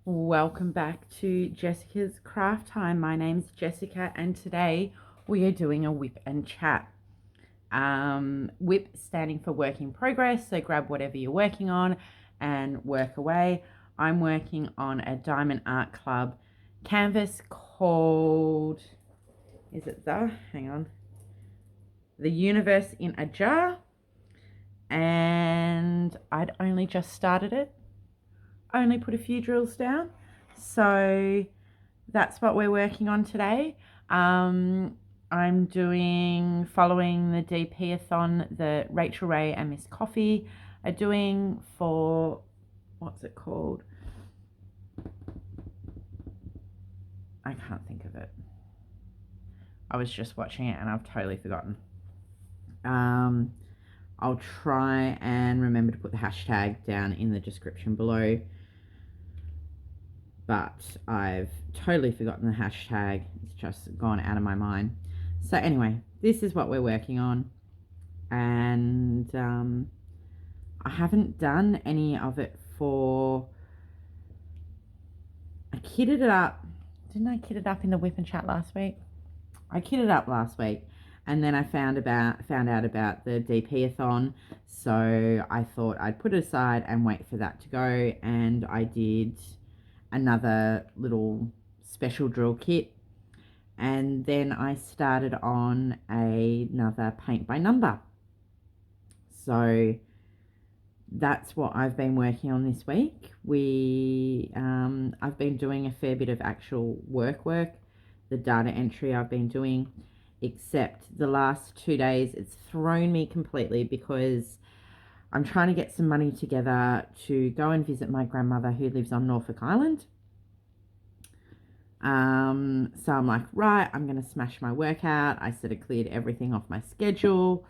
Welcome back to Jessica's Craft Time. My name's Jessica and today we are doing a WIP and Chat. WIP standing for work in progress, so grab whatever you're working on and work away. I'm working on a Diamond Art Club canvas called, hang on, The Universe in a Jar, and I'd only just started it. Only put a few drills down, so that's what we're working on today. I'm following the DPathon that Rachel Ray and Miss Coffee are doing for, what's it called? I can't think of it. I was just watching it and I've totally forgotten. I'll try and remember to put the hashtag down in the description below, but I've totally forgotten the hashtag. It's just gone out of my mind. So anyway, this is what we're working on, and I haven't done any of it for, I kitted it up. Didn't I kit it up in the WIP and Chat last week? I kitted it up last week, and then I found out about the DPathon, so I thought I'd put it aside and wait for that to go, and I did another little special drill kit, and then I started on another paint by number. So that's what I've been working on this week. I've been doing a fair bit of actual work, the data entry I've been doing, except the last 2 days it's thrown me completely because I'm trying to get some money together to go and visit my grandmother who lives on Norfolk Island. So I'm like, right, I'm going to smash my workout. I sort of cleared everything off my schedule.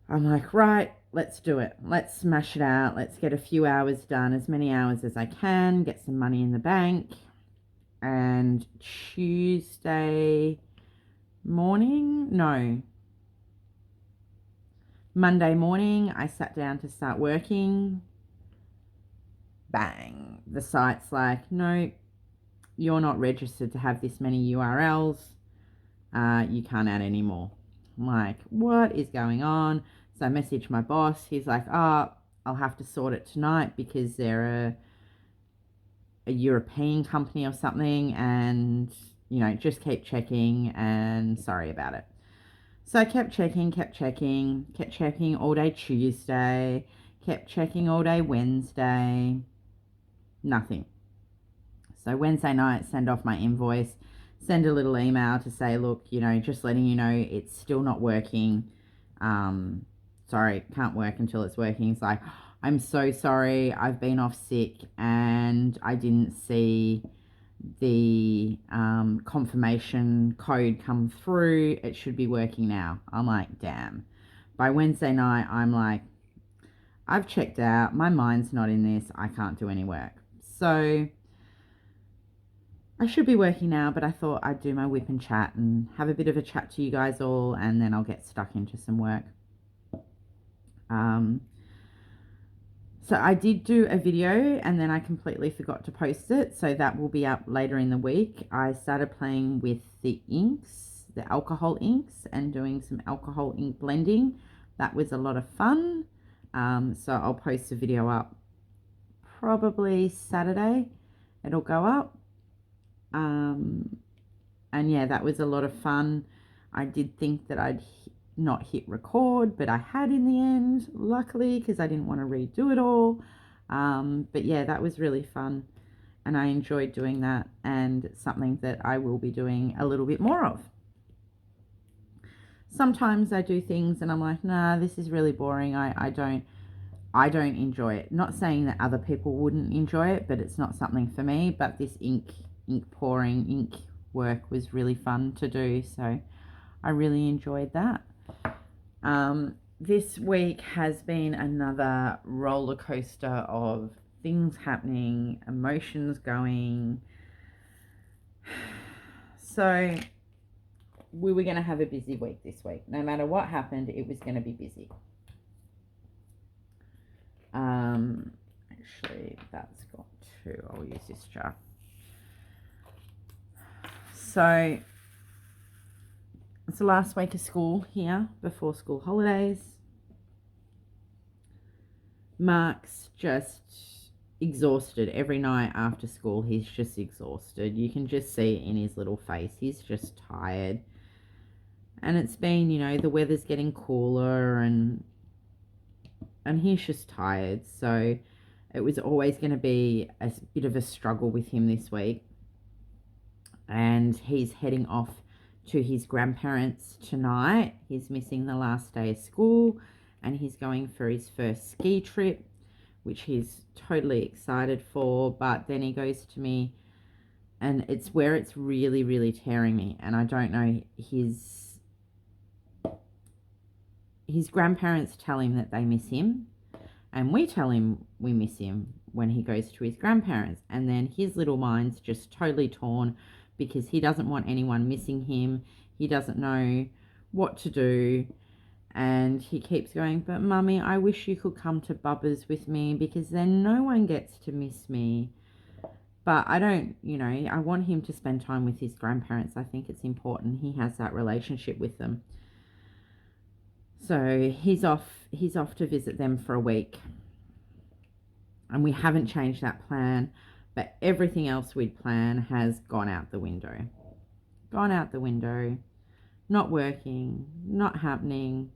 I'm like, right, let's do it. Let's smash it out. Let's get a few hours done, as many hours as I can, get some money in the bank. And Monday morning, I sat down to start working. Bang. The site's like, no, you're not registered to have this many URLs. You can't add any more. I'm like, what is going on? So I messaged my boss. He's like, oh, I'll have to sort it tonight because they're a European company or something, and just keep checking, and sorry about it. So I kept checking all day Tuesday, kept checking all day Wednesday, nothing. So Wednesday night, send off my invoice, send a little email to say, look, just letting you know it's still not working. Sorry, can't work until it's working. It's like, I'm so sorry, I've been off sick and I didn't see the confirmation code come through. It should be working now. I'm like, damn. By Wednesday night, I'm like, I've checked out. My mind's not in this. I can't do any work. So I should be working now, but I thought I'd do my WIP and Chat and have a bit of a chat to you guys all, and then I'll get stuck into some work. So I did do a video and then I completely forgot to post it, so that will be up later in the week. I started playing with the inks, the alcohol inks, and doing some alcohol ink blending. That was a lot of fun. So I'll post the video up probably Saturday. It'll go up. And yeah, that was a lot of fun. I did think that I'd not hit record, but I had in the end, luckily, because I didn't want to redo it all. But yeah, that was really fun and I enjoyed doing that, and it's something that I will be doing a little bit more of. Sometimes I do things and I'm like, nah, this is really boring. I don't enjoy it. Not saying that other people wouldn't enjoy it, but it's not something for me. But this ink pouring, ink work was really fun to do, so I really enjoyed that. This week has been another roller coaster of things happening, emotions going. So we were going to have a busy week this week. No matter what happened, it was going to be busy. Actually, that's got 2. I'll use this jar. So it's the last week of school here before school holidays. Mark's just exhausted every night after school. He's just exhausted. You can just see it in his little face. He's just tired. And it's been, you know, the weather's getting cooler and he's just tired. So it was always going to be a bit of a struggle with him this week. And he's heading off to his grandparents tonight. He's missing the last day of school and he's going for his first ski trip, which he's totally excited for. But then he goes to me, and it's where it's really, really tearing me. And I don't know, his grandparents tell him that they miss him, and we tell him we miss him when he goes to his grandparents. And then his little mind's just totally torn because he doesn't want anyone missing him. He doesn't know what to do. And he keeps going, but Mummy, I wish you could come to Bubba's with me because then no one gets to miss me. But I don't, you know, I want him to spend time with his grandparents. I think it's important he has that relationship with them. So he's off to visit them for a week. And we haven't changed that plan, but everything else we'd planned has gone out the window. Gone out the window. Not working, not happening.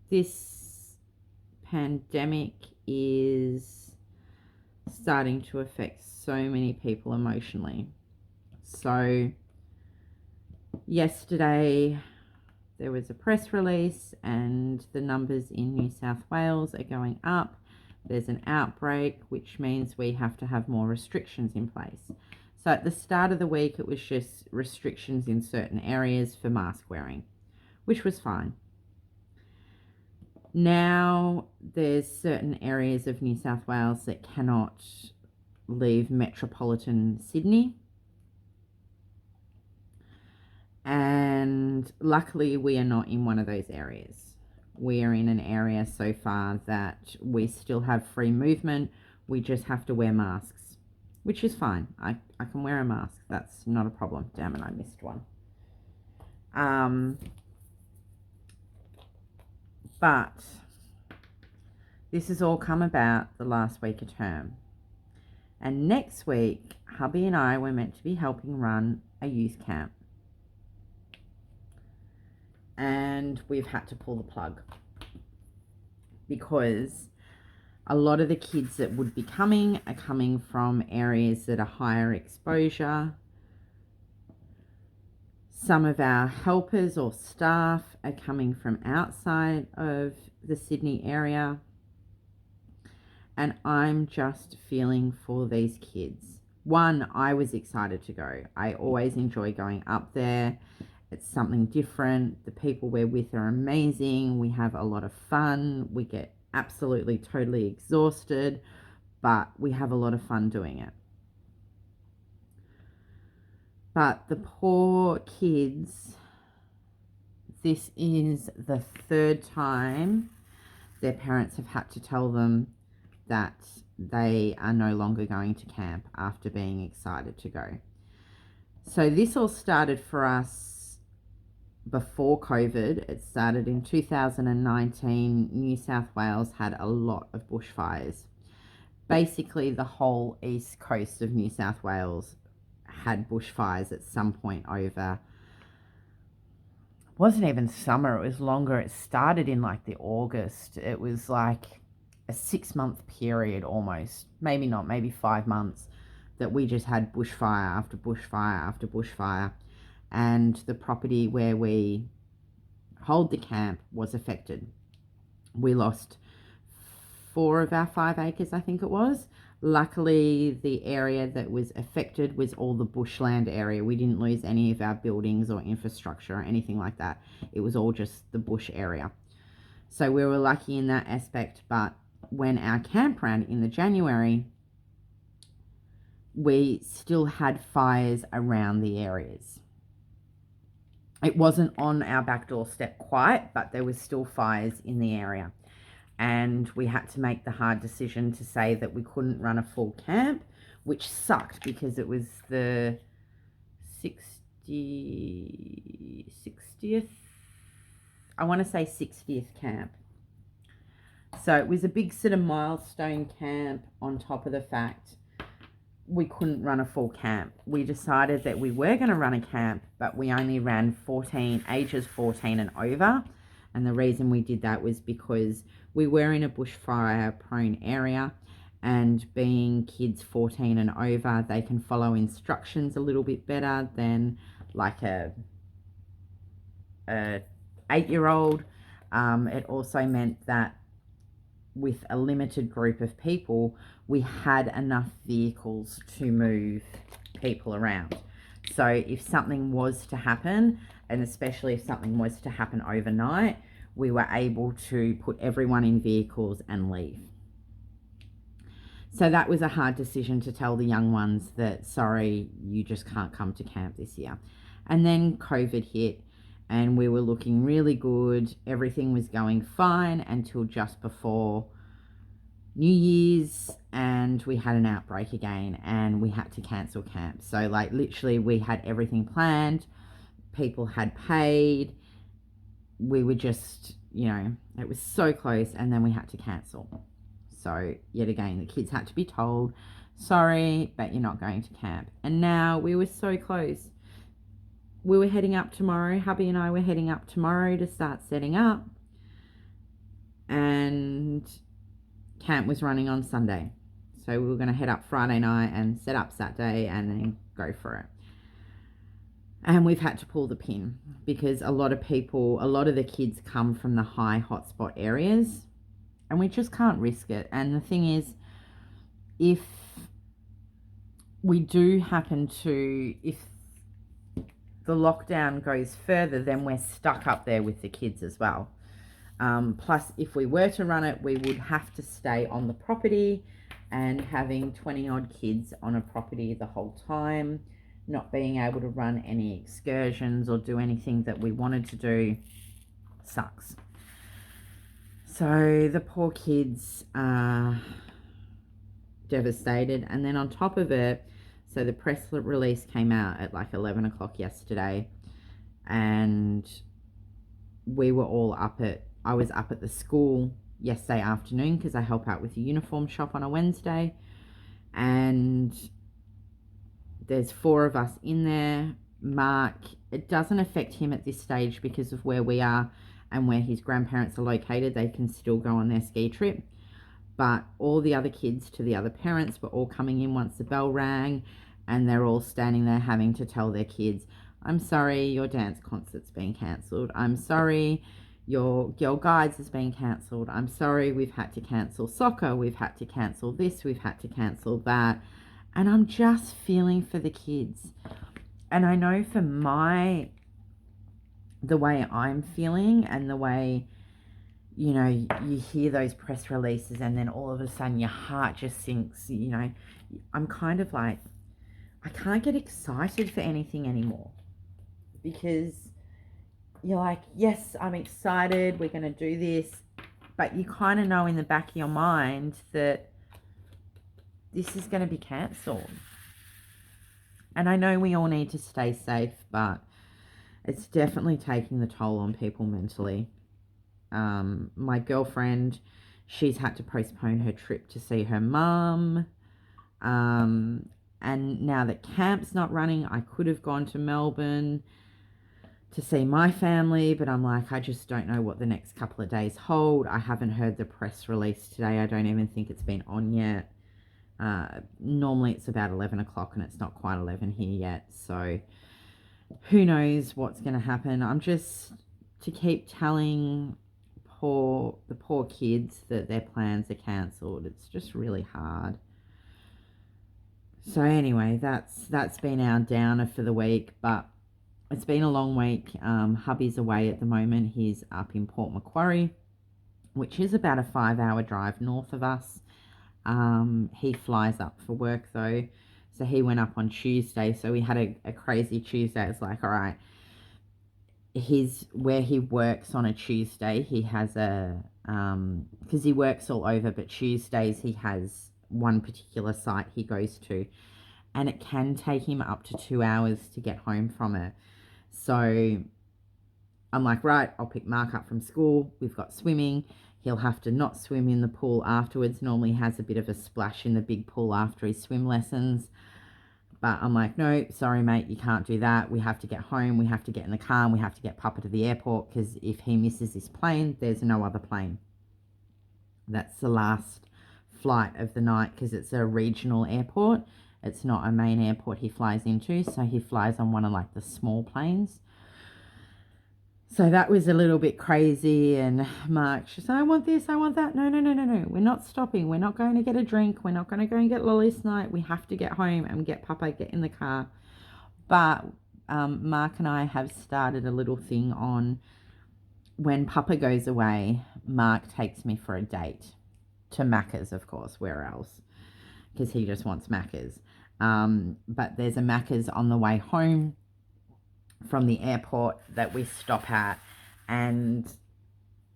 This pandemic is starting to affect so many people emotionally. So yesterday there was a press release and the numbers in New South Wales are going up. There's an outbreak, which means we have to have more restrictions in place. So at the start of the week, it was just restrictions in certain areas for mask wearing, which was fine. Now there's certain areas of New South Wales that cannot leave metropolitan Sydney. And luckily we are not in one of those areas. We are in an area so far that we still have free movement. We just have to wear masks, which is fine. I can wear a mask. That's not a problem. Damn it, I missed one. But this has all come about the last week of term. And next week, hubby and I were meant to be helping run a youth camp. And we've had to pull the plug because a lot of the kids that would be coming are coming from areas that are higher exposure. Some of our helpers or staff are coming from outside of the Sydney area. And I'm just feeling for these kids. One, I was excited to go. I always enjoy going up there. It's something different. The people we're with are amazing. We have a lot of fun. We get absolutely, totally exhausted, but we have a lot of fun doing it. But the poor kids, this is the third time their parents have had to tell them that they are no longer going to camp after being excited to go. So this all started for us before COVID. It started in 2019. New South Wales had a lot of bushfires. Basically, the whole east coast of New South Wales had bushfires at some point over. It wasn't even summer, it was longer. It started in like the August. It was like a 6-month period almost, maybe not, maybe 5 months, that we just had bushfire after bushfire after bushfire. And the property where we hold the camp was affected. We lost 4 of our 5 acres, I think it was. Luckily, the area that was affected was all the bushland area. We didn't lose any of our buildings or infrastructure or anything like that. It was all just the bush area. So we were lucky in that aspect. But when our camp ran in the January, we still had fires around the areas. It wasn't on our back doorstep quite, but there was still fires in the area. and we had to make the hard decision to say that we couldn't run a full camp, which sucked because it was the 60th, I want to say 60th camp. So it was a big sort of milestone camp on top of the fact we couldn't run a full camp. We decided that we were going to run a camp, but we only ran ages 14 and over. And the reason we did that was because we were in a bushfire prone area, and being kids 14 and over, they can follow instructions a little bit better than like a 8-year-old. It also meant that with a limited group of people, we had enough vehicles to move people around. So if something was to happen, and especially if something was to happen overnight, we were able to put everyone in vehicles and leave. So that was a hard decision to tell the young ones that, sorry, you just can't come to camp this year. And then COVID hit, and we were looking really good. Everything was going fine until just before New Year's, and we had an outbreak again, and we had to cancel camp. So like literally we had everything planned, people had paid, we were just, it was so close, and then we had to cancel. So yet again, the kids had to be told, sorry, but you're not going to camp. And now we were so close. We were heading up tomorrow. Hubby and I were heading up tomorrow to start setting up. And camp was running on Sunday. So we were going to head up Friday night and set up Saturday and then go for it. And we've had to pull the pin because a lot of the kids come from the high hotspot areas, and we just can't risk it. And the thing is, if the lockdown goes further, then we're stuck up there with the kids as well. Plus, if we were to run it, we would have to stay on the property, and having 20 odd kids on a property the whole time, not being able to run any excursions or do anything that we wanted to do, sucks. So the poor kids are devastated. And then on top of it, so the press release came out at like 11 o'clock yesterday, and I was up at the school yesterday afternoon because I help out with the uniform shop on a Wednesday, and there's 4 of us in there. Mark, it doesn't affect him at this stage because of where we are and where his grandparents are located. They can still go on their ski trip. But all the other kids to the other parents were all coming in once the bell rang, and they're all standing there having to tell their kids, I'm sorry, your dance concert's been cancelled. I'm sorry, your Girl Guides has been cancelled. I'm sorry, we've had to cancel soccer. We've had to cancel this. We've had to cancel that. And I'm just feeling for the kids. And I know for the way I'm feeling, and the way, you hear those press releases, and then all of a sudden your heart just sinks, I'm kind of like, I can't get excited for anything anymore, because you're like, yes, I'm excited, we're going to do this, but you kind of know in the back of your mind that this is going to be cancelled. And I know we all need to stay safe, but it's definitely taking the toll on people mentally. My girlfriend, she's had to postpone her trip to see her mum. And now that camp's not running, I could have gone to Melbourne to see my family, but I'm like, I just don't know what the next couple of days hold. I haven't heard the press release today. I don't even think it's been on yet. Normally it's about 11 o'clock and it's not quite 11 here yet. So who knows what's going to happen. I'm just to keep telling the poor kids that their plans are cancelled. It's just really hard. So anyway, that's been our downer for the week, but it's been a long week. Hubby's away at the moment. He's up in Port Macquarie, which is about a 5-hour drive north of us. He flies up for work though, so he went up on Tuesday. So we had a crazy Tuesday. It's like, all right, where he works on a Tuesday, he has because he works all over, but Tuesdays he has one particular site he goes to, and it can take him up to 2 hours to get home from it. So I'm like, right, I'll pick Mark up from school. We've got swimming. He'll have to not swim in the pool afterwards. Normally has a bit of a splash in the big pool after his swim lessons. But I'm like, no, sorry, mate, you can't do that. We have to get home. We have to get in the car and we have to get Papa to the airport because if he misses this plane, there's no other plane. That's the last flight of the night because it's a regional airport. It's not a main airport he flies into. So he flies on one of like the small planes. So that was a little bit crazy, and Mark, she said, I want this, I want that. No. We're not stopping. We're not going to get a drink. We're not going to go and get lollies tonight. We have to get home and get Papa, get in the car. But Mark and I have started a little thing on when Papa goes away, Mark takes me for a date to Macca's, of course, where else? Because he just wants Macca's. But there's a Macca's on the way home from the airport that we stop at, and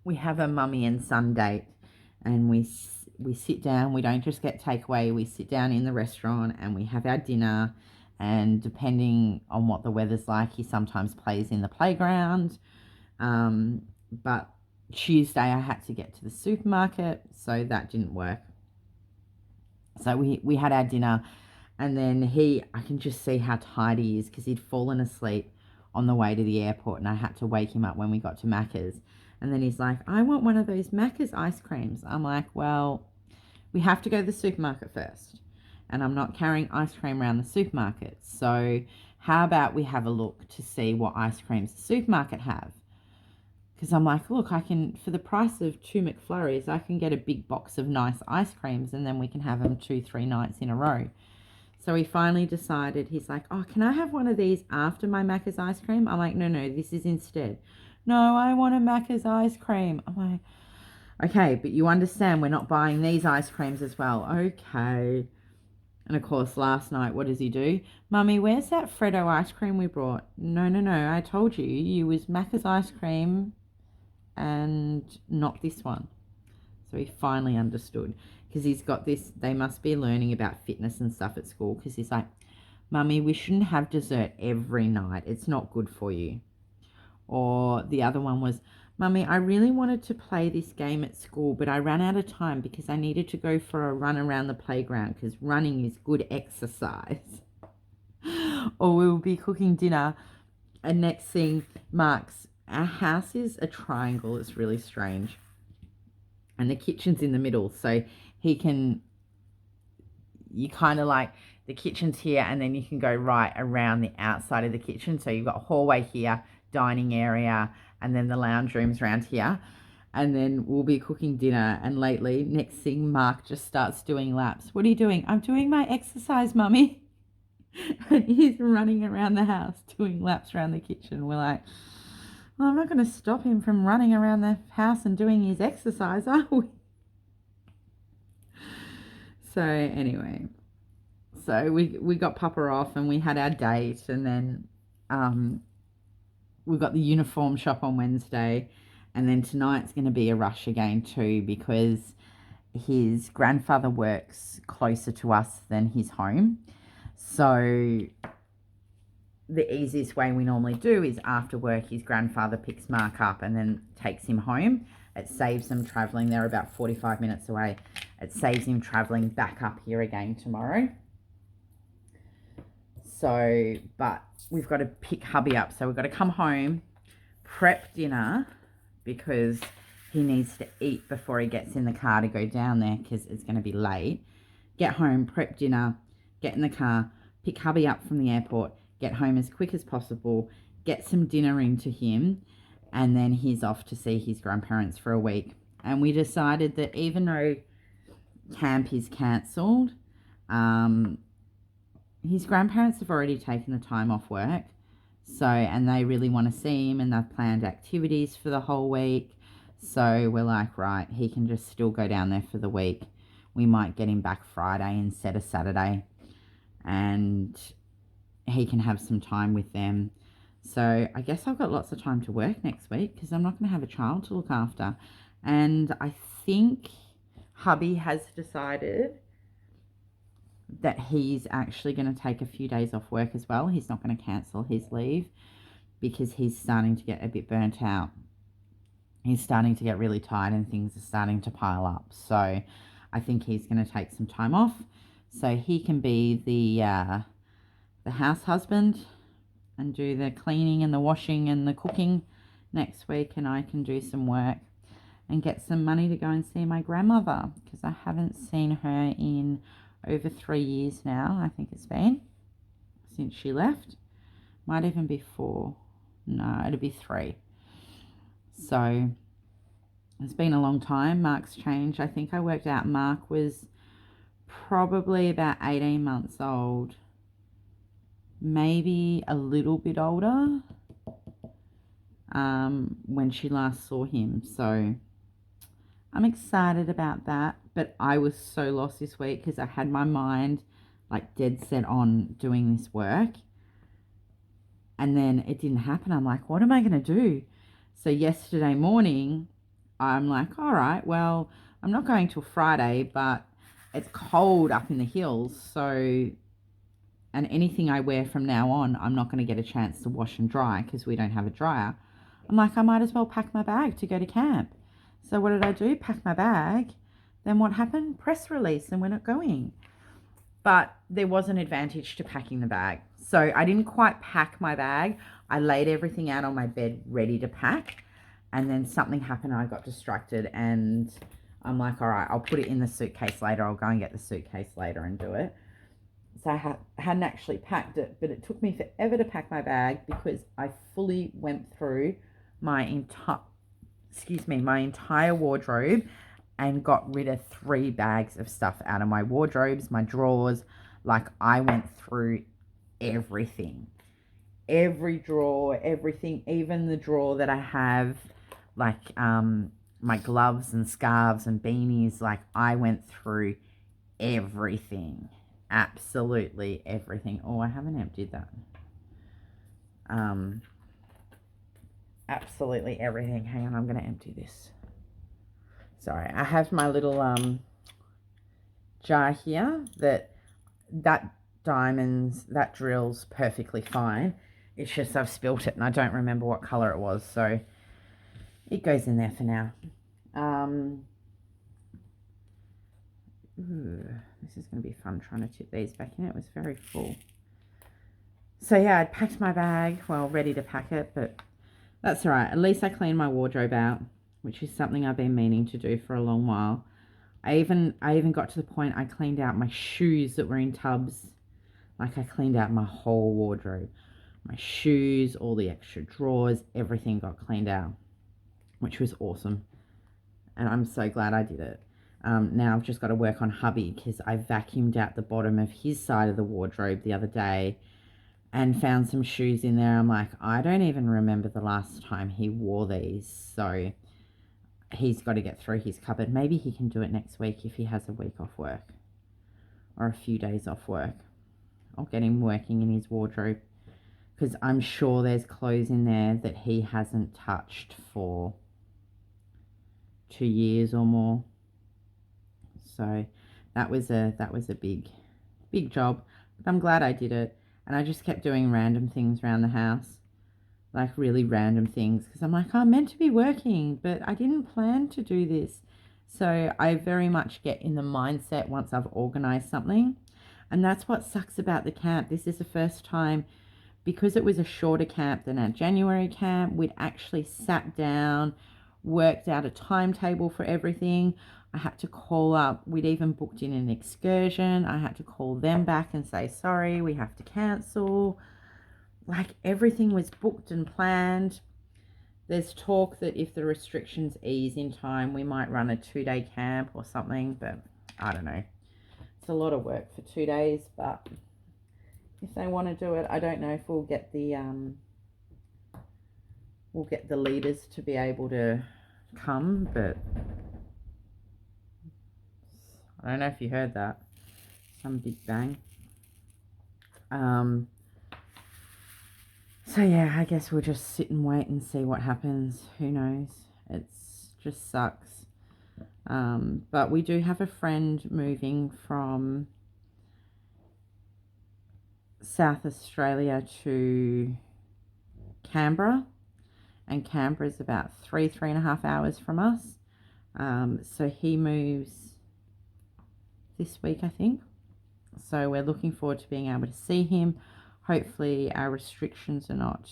we have a mummy and son date, and we sit down. We don't just get takeaway. We sit down in the restaurant and we have our dinner, and depending on what the weather's like, he sometimes plays in the playground. But Tuesday I had to get to the supermarket, so that didn't work. So we had our dinner, and then I can just see how tired he is because he'd fallen asleep on the way to the airport, and I had to wake him up when we got to Macca's. And then he's like, I want one of those Macca's ice creams. I'm like, well, we have to go to the supermarket first, and I'm not carrying ice cream around the supermarket. So how about we have a look to see what ice creams the supermarket have? Because I'm like, look, I can, for the price of 2 McFlurries, I can get a big box of nice ice creams, and then we can have them 2-3 nights in a row. So he finally decided, he's like, oh, can I have one of these after my Macca's ice cream? I'm like, no, this is instead. No, I want a Macca's ice cream. I'm like, okay, but you understand we're not buying these ice creams as well. Okay. And of course, last night, what does he do? Mummy, where's that Freddo ice cream we brought? No, I told you, you was Macca's ice cream and not this one. So he finally understood, because he's got this, they must be learning about fitness and stuff at school, because he's like, Mummy, we shouldn't have dessert every night. It's not good for you. Or the other one was, Mummy, I really wanted to play this game at school, but I ran out of time because I needed to go for a run around the playground because running is good exercise. Or we'll be cooking dinner, and next thing, our house is a triangle. It's really strange. And the kitchen's in the middle, so you kind of like, the kitchen's here, and then you can go right around the outside of the kitchen. So you've got a hallway here, dining area, and then the lounge room's around here. And then we'll be cooking dinner, and lately, next thing, Mark just starts doing laps. What are you doing? I'm doing my exercise, Mummy. And he's running around the house doing laps around the kitchen. We're like, well, I'm not going to stop him from running around the house and doing his exercise, are we? So anyway, so we got Papa off, and we had our date, and then we got the uniform shop on Wednesday, and then tonight's going to be a rush again too, because his grandfather works closer to us than his home. So the easiest way we normally do is after work, his grandfather picks Mark up and then takes him home. It saves them traveling. They're about 45 minutes away. It saves him traveling back up here again tomorrow. So, but we've got to pick hubby up. So we've got to come home, prep dinner, because he needs to eat before he gets in the car to go down there, because it's going to be late. Get home, prep dinner, get in the car, pick hubby up from the airport, get home as quick as possible, get some dinner into him, and then he's off to see his grandparents for a week. And we decided that even though camp is cancelled, his grandparents have already taken the time off work, so, and they really want to see him, and they've planned activities for the whole week. So we're like, right, he can just still go down there for the week. We might get him back Friday instead of Saturday, and he can have some time with them. So I guess I've got lots of time to work next week because I'm not going to have a child to look after. And I think hubby has decided that he's actually going to take a few days off work as well. He's not going to cancel his leave because he's starting to get a bit burnt out. He's starting to get really tired and things are starting to pile up. So I think he's going to take some time off so he can be the house husband and do the cleaning and the washing and the cooking next week, and I can do some work and get some money to go and see my grandmother because I haven't seen her in over 3 years now. I think it's been since she left. Might even be 4. No, it'll be 3. So it's been a long time. Mark's changed. I think I worked out Mark was probably about 18 months old, maybe a little bit older, when she last saw him. So I'm excited about that. But I was so lost this week because I had my mind like dead set on doing this work. And then it didn't happen. I'm like, what am I going to do? So yesterday morning, I'm like, all right, well, I'm not going till Friday, but it's cold up in the hills. So, and anything I wear from now on, I'm not going to get a chance to wash and dry because we don't have a dryer. I'm like, I might as well pack my bag to go to camp. So what did I do? Pack my bag. Then what happened? Press release and we're not going. But there was an advantage to packing the bag. So I didn't quite pack my bag. I laid everything out on my bed ready to pack. And then something happened. I got distracted and I'm like, all right, I'll put it in the suitcase later. I'll go and get the suitcase later and do it. So I hadn't actually packed it, but it took me forever to pack my bag because I fully went through my entire wardrobe and got rid of 3 bags of stuff out of my wardrobes, my drawers. Like I went through everything, every drawer, everything, even the drawer that I have like my gloves and scarves and beanies. Like I went through everything, absolutely everything. Oh, I haven't emptied that. Absolutely everything. Hang on, I'm going to empty this. Sorry, I have my little jar here that diamonds, that drill's perfectly fine. It's just I've spilt it and I don't remember what color it was, so it goes in there for now. This is going to be fun trying to tip these back in. It was very full. So yeah, I'd packed my bag, well, ready to pack it, but that's all right. At least I cleaned my wardrobe out, which is something I've been meaning to do for a long while. I even got to the point I cleaned out my shoes that were in tubs. Like I cleaned out my whole wardrobe. My shoes, all the extra drawers, everything got cleaned out, which was awesome. And I'm so glad I did it. Now I've just got to work on hubby because I vacuumed out the bottom of his side of the wardrobe the other day and found some shoes in there. I'm like, I don't even remember the last time he wore these. So he's got to get through his cupboard. Maybe he can do it next week if he has a week off work or a few days off work. I'll get him working in his wardrobe because I'm sure there's clothes in there that he hasn't touched for 2 years or more. So that was a big job, but I'm glad I did it. And I just kept doing random things around the house, like really random things, because I'm like, I'm meant to be working, but I didn't plan to do this. So I very much get in the mindset once I've organized something. And that's what sucks about the camp. This is the first time, because it was a shorter camp than our January camp, we'd actually sat down, worked out a timetable for everything. I had to call up, we'd even booked in an excursion. I had to call them back and say, sorry, we have to cancel. Like everything was booked and planned. There's talk that if the restrictions ease in time, we might run a 2-day camp or something, but I don't know. It's a lot of work for 2 days, but if they want to do it, I don't know if we'll get the leaders to be able to come, but I don't know if you heard that. Some big bang. So yeah, I guess we'll just sit and wait and see what happens. Who knows? It's just sucks. But we do have a friend moving from South Australia to Canberra, and Canberra is about 3.5 hours from us. So he moves this week, I think. So we're looking forward to being able to see him. Hopefully our restrictions are not,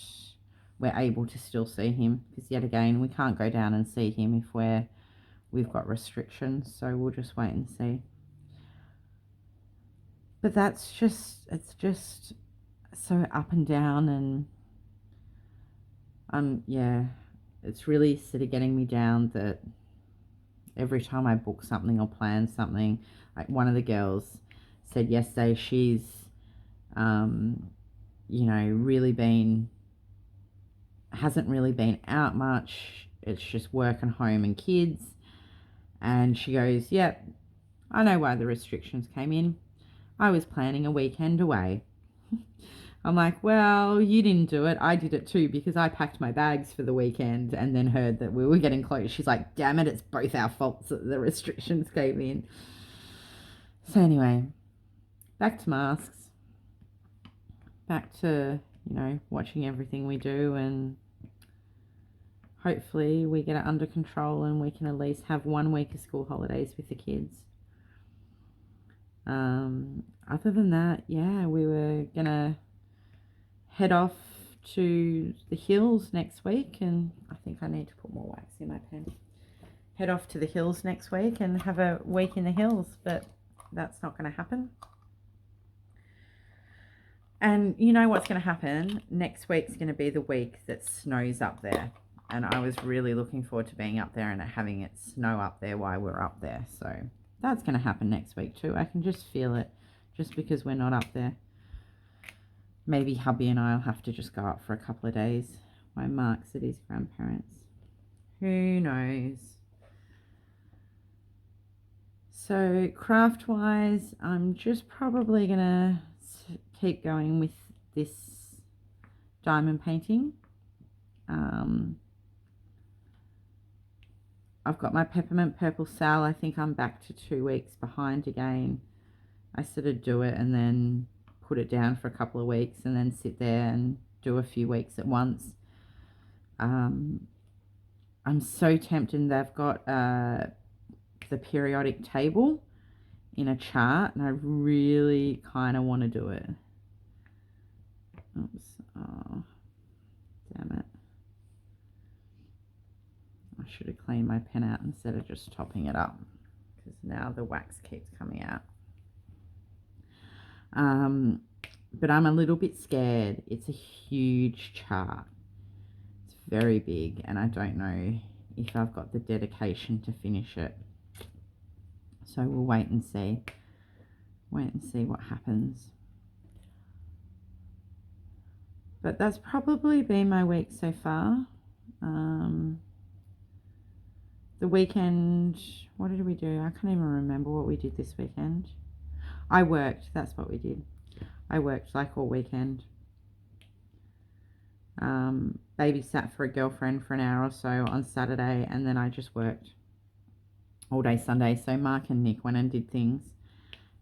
we're able to still see him, because yet again we can't go down and see him if we've got restrictions. So we'll just wait and see. But it's just so up and down, and yeah, it's really sort of getting me down that every time I book something or plan something, like one of the girls said yesterday, she's really hasn't really been out much. It's just work and home and kids. And she goes, yep, I know why the restrictions came in. I was planning a weekend away. I'm like, well, you didn't do it. I did it too, because I packed my bags for the weekend and then heard that we were getting close. She's like, damn it, it's both our faults that the restrictions came in. So anyway, back to masks. Back to, watching everything we do, and hopefully we get it under control and we can at least have 1 week of school holidays with the kids. Other than that, yeah, we were gonna head off to the hills next week, and I think I need to put more wax in my pen. Head off to the hills next week and have a week in the hills, but that's not going to happen. And you know what's going to happen? Next week's going to be the week that snows up there. And I was really looking forward to being up there and having it snow up there while we're up there. So that's going to happen next week too. I can just feel it, just because we're not up there. Maybe hubby and I'll have to just go up for a couple of days while Mark's at his grandparents. Who knows? So craft-wise, I'm just probably going to keep going with this diamond painting. I've got my peppermint purple cell. I think I'm back to 2 weeks behind again. I sort of do it and then put it down for a couple of weeks and then sit there and do a few weeks at once. I'm so tempted. They've got the periodic table in a chart, and I really kind of want to do it. Oops. Oh, damn it. I should have cleaned my pen out instead of just topping it up, because now the wax keeps coming out. But I'm a little bit scared. It's a huge chart. It's very big, and I don't know if I've got the dedication to finish it. So we'll wait and see. Wait and see what happens. But that's probably been my week so far. The weekend, what did we do? I can't even remember what we did this weekend. I worked. That's what we did. I worked like all weekend. Babysat for a girlfriend for an hour or so on Saturday, and then I just worked all day Sunday. So Mark and Nick went and did things,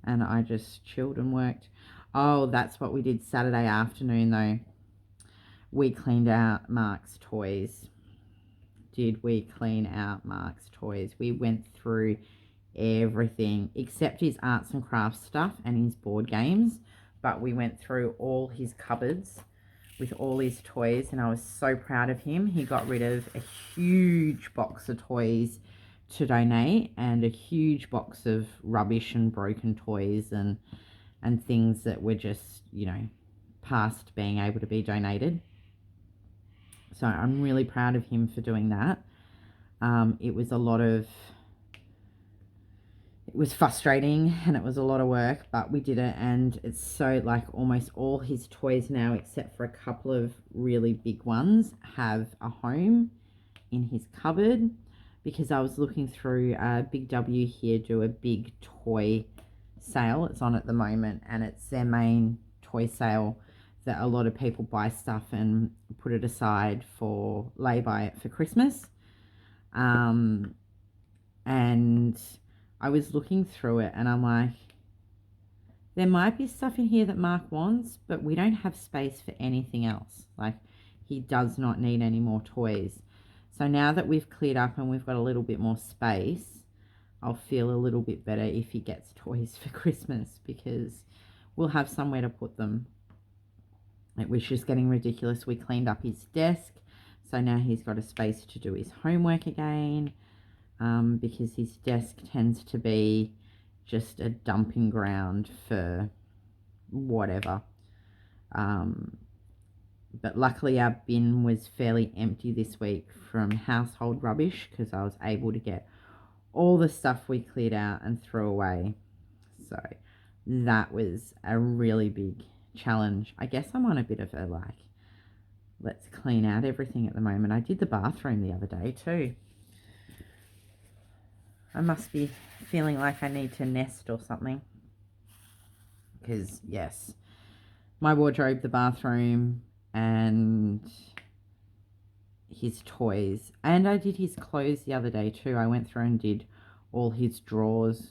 and I just chilled and worked. Oh, that's what we did Saturday afternoon though. We cleaned out Mark's toys. Did we clean out Mark's toys? We went through everything except his arts and crafts stuff and his board games, but we went through all his cupboards with all his toys, and I was so proud of him. He got rid of a huge box of toys to donate, and a huge box of rubbish and broken toys and things that were just, past being able to be donated. So I'm really proud of him for doing that. It was frustrating and it was a lot of work, but we did it, and it's so like almost all his toys now, except for a couple of really big ones, have a home in his cupboard, because I was looking through Big W here do a big toy sale. It's on at the moment, and it's their main toy sale that a lot of people buy stuff and put it aside for lay-by it for Christmas. And I was looking through it and I'm like, there might be stuff in here that Mark wants, but we don't have space for anything else. Like, he does not need any more toys. So now that we've cleared up and we've got a little bit more space, I'll feel a little bit better if he gets toys for Christmas, because we'll have somewhere to put them. It was just getting ridiculous. We cleaned up his desk, so now he's got a space to do his homework again, because his desk tends to be just a dumping ground for whatever. But luckily our bin was fairly empty this week from household rubbish, because I was able to get all the stuff we cleared out and threw away. So that was a really big challenge. I guess I'm on a bit of a like, let's clean out everything at the moment. I did the bathroom the other day too. I must be feeling like I need to nest or something. Because, yes, my wardrobe, the bathroom, and his toys. And I did his clothes the other day too. I went through and did all his drawers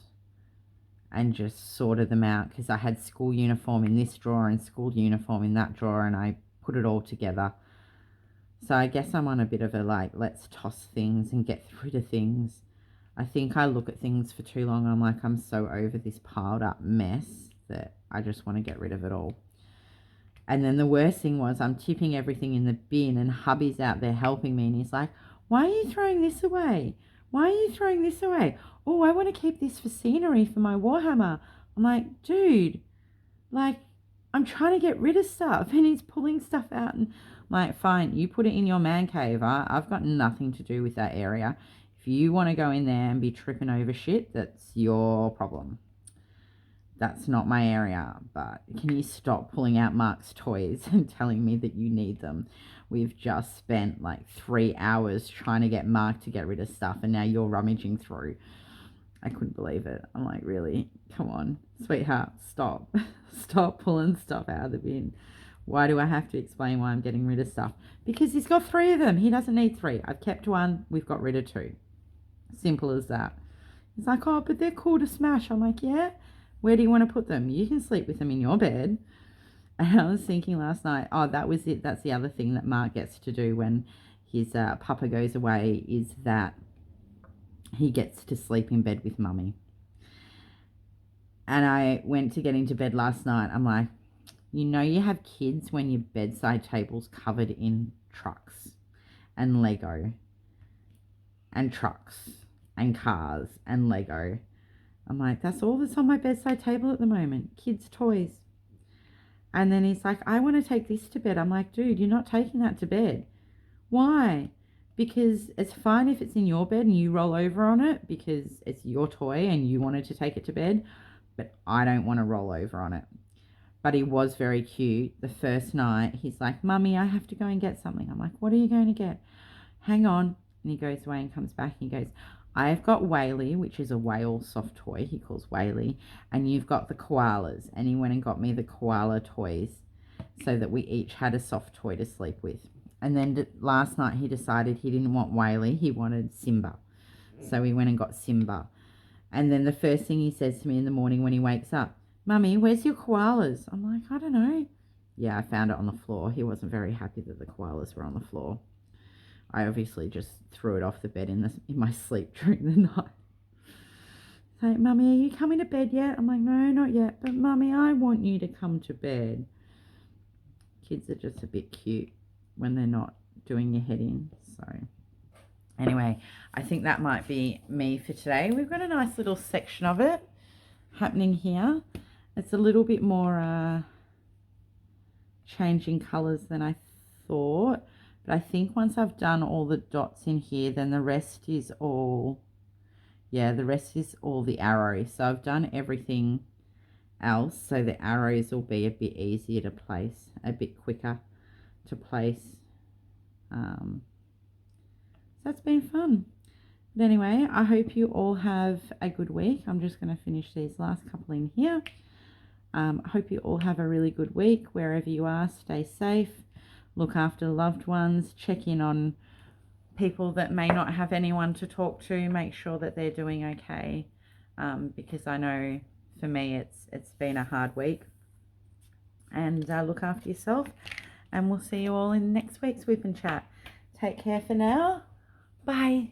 and just sorted them out, because I had school uniform in this drawer and school uniform in that drawer, and I put it all together. So I guess I'm on a bit of a like, let's toss things and get rid of things. I think I look at things for too long. I'm like, I'm so over this piled up mess that I just want to get rid of it all. And then the worst thing was, I'm tipping everything in the bin and hubby's out there helping me, and he's like, why are you throwing this away? Why are you throwing this away? Oh, I want to keep this for scenery for my Warhammer. I'm like, dude, like, I'm trying to get rid of stuff, and he's pulling stuff out, and I'm like, fine, you put it in your man cave. I've got nothing to do with that area. If you want to go in there and be tripping over shit, that's your problem. That's not my area. But can you stop pulling out Mark's toys and telling me that you need them? We've just spent like 3 hours trying to get Mark to get rid of stuff, and now you're rummaging through. I couldn't believe it. I'm like, really? Come on, sweetheart, stop. Stop pulling stuff out of the bin. Why do I have to explain why I'm getting rid of stuff? Because he's got 3 of them. He doesn't need 3. I've kept 1. We've got rid of 2. Simple as that. He's like, oh, but they're cool to smash. I'm like, yeah. Where do you want to put them? You can sleep with them in your bed. And I was thinking last night, oh, that was it. That's the other thing that Mark gets to do when his papa goes away, is that he gets to sleep in bed with mummy. And I went to get into bed last night. I'm like, you know, you have kids when your bedside table's covered in trucks and Lego and trucks and cars and Lego. I'm like, that's all that's on my bedside table at the moment. Kids' toys. And then he's like, I want to take this to bed. I'm like, dude, you're not taking that to bed. Why? Because it's fine if it's in your bed and you roll over on it because it's your toy and you wanted to take it to bed, but I don't want to roll over on it. But he was very cute. The first night, he's like, Mummy, I have to go and get something. I'm like, what are you going to get? Hang on. And he goes away and comes back and he goes, I've got Whaley, which is a whale soft toy, he calls Whaley, and you've got the koalas. And he went and got me the koala toys so that we each had a soft toy to sleep with. And then last night he decided he didn't want Whaley, he wanted Simba. So we went and got Simba. And then the first thing he says to me in the morning when he wakes up, Mummy, where's your koalas? I'm like, I don't know. Yeah, I found it on the floor. He wasn't very happy that the koalas were on the floor. I obviously just threw it off the bed in my sleep during the night. Like, Mummy, are you coming to bed yet? I'm like, no, not yet. But Mummy, I want you to come to bed. Kids are just a bit cute when they're not doing your head in. So anyway, I think that might be me for today. We've got a nice little section of it happening here. It's a little bit more changing colours than I thought. But I think once I've done all the dots in here, then the rest is all, yeah, the rest is all the arrows. So I've done everything else. So the arrows will be a bit easier to place, a bit quicker to place. So that's been fun. But anyway, I hope you all have a good week. I'm just going to finish these last couple in here. I hope you all have a really good week. Wherever you are, stay safe, look after loved ones, check in on people that may not have anyone to talk to, make sure that they're doing okay, because I know for me it's been a hard week. And look after yourself, and we'll see you all in next week's WIP and Chat. Take care for now. Bye.